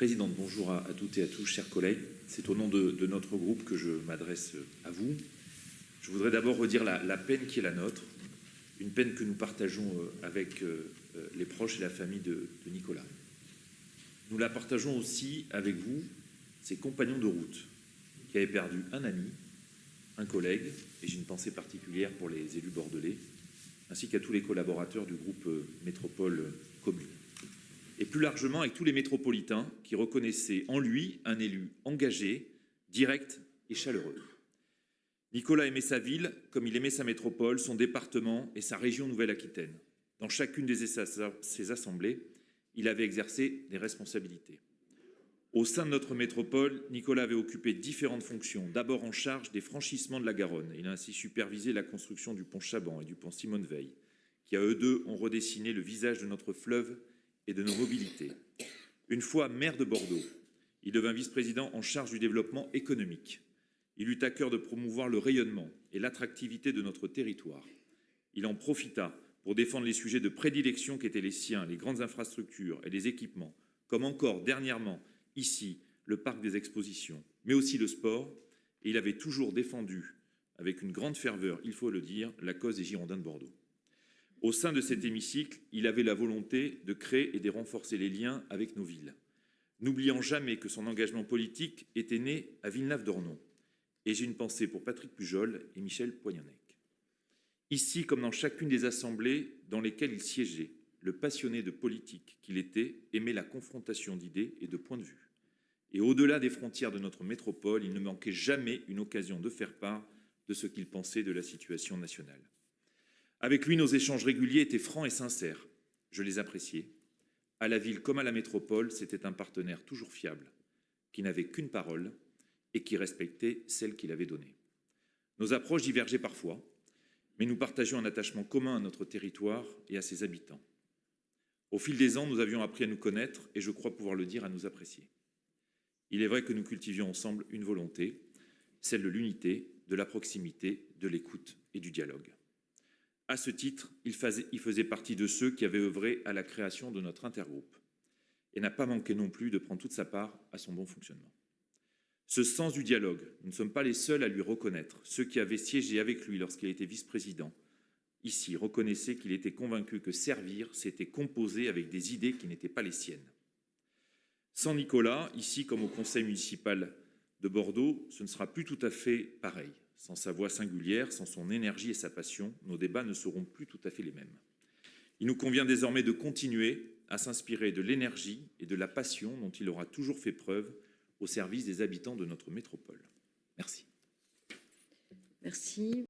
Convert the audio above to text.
Présidente, bonjour à toutes et à tous, chers collègues. C'est au nom de notre groupe que je m'adresse à vous. Je voudrais d'abord redire la peine qui est la nôtre, une peine que nous partageons avec les proches et la famille de Nicolas. Nous la partageons aussi avec vous, ses compagnons de route, qui avaient perdu un ami, un collègue, et j'ai une pensée particulière pour les élus bordelais, ainsi qu'à tous les collaborateurs du groupe Métropole Commune. Et plus largement avec tous les métropolitains qui reconnaissaient en lui un élu engagé, direct et chaleureux. Nicolas aimait sa ville comme il aimait sa métropole, son département et sa région Nouvelle-Aquitaine. Dans chacune de ses assemblées, il avait exercé des responsabilités. Au sein de notre métropole, Nicolas avait occupé différentes fonctions, d'abord en charge des franchissements de la Garonne. Il a ainsi supervisé la construction du pont Chaban et du pont Simone-Veil, qui à eux deux ont redessiné le visage de notre fleuve et de nos mobilités. Une fois maire de Bordeaux, il devint vice-président en charge du développement économique. Il eut à cœur de promouvoir le rayonnement et l'attractivité de notre territoire. Il en profita pour défendre les sujets de prédilection qui étaient les siens, les grandes infrastructures et les équipements, comme encore dernièrement, ici, le parc des expositions, mais aussi le sport, et il avait toujours défendu, avec une grande ferveur, il faut le dire, la cause des Girondins de Bordeaux. Au sein de cet hémicycle, il avait la volonté de créer et de renforcer les liens avec nos villes, n'oubliant jamais que son engagement politique était né à Villeneuve-d'Ornon. Et j'ai une pensée pour Patrick Pujol et Michel Poignonnec. Ici, comme dans chacune des assemblées dans lesquelles il siégeait, le passionné de politique qu'il était aimait la confrontation d'idées et de points de vue. Et au-delà des frontières de notre métropole, il ne manquait jamais une occasion de faire part de ce qu'il pensait de la situation nationale. Avec lui, nos échanges réguliers étaient francs et sincères. Je les appréciais. À la ville comme à la métropole, c'était un partenaire toujours fiable, qui n'avait qu'une parole et qui respectait celle qu'il avait donnée. Nos approches divergeaient parfois, mais nous partagions un attachement commun à notre territoire et à ses habitants. Au fil des ans, nous avions appris à nous connaître et je crois pouvoir le dire, à nous apprécier. Il est vrai que nous cultivions ensemble une volonté, celle de l'unité, de la proximité, de l'écoute et du dialogue. À ce titre, il faisait partie de ceux qui avaient œuvré à la création de notre intergroupe et n'a pas manqué non plus de prendre toute sa part à son bon fonctionnement. Ce sens du dialogue, nous ne sommes pas les seuls à lui reconnaître. Ceux qui avaient siégé avec lui lorsqu'il était vice-président, ici, reconnaissaient qu'il était convaincu que servir, c'était composer avec des idées qui n'étaient pas les siennes. Sans Nicolas, ici comme au conseil municipal de Bordeaux, ce ne sera plus tout à fait pareil. Sans sa voix singulière, sans son énergie et sa passion, nos débats ne seront plus tout à fait les mêmes. Il nous convient désormais de continuer à s'inspirer de l'énergie et de la passion dont il aura toujours fait preuve au service des habitants de notre métropole. Merci. Merci.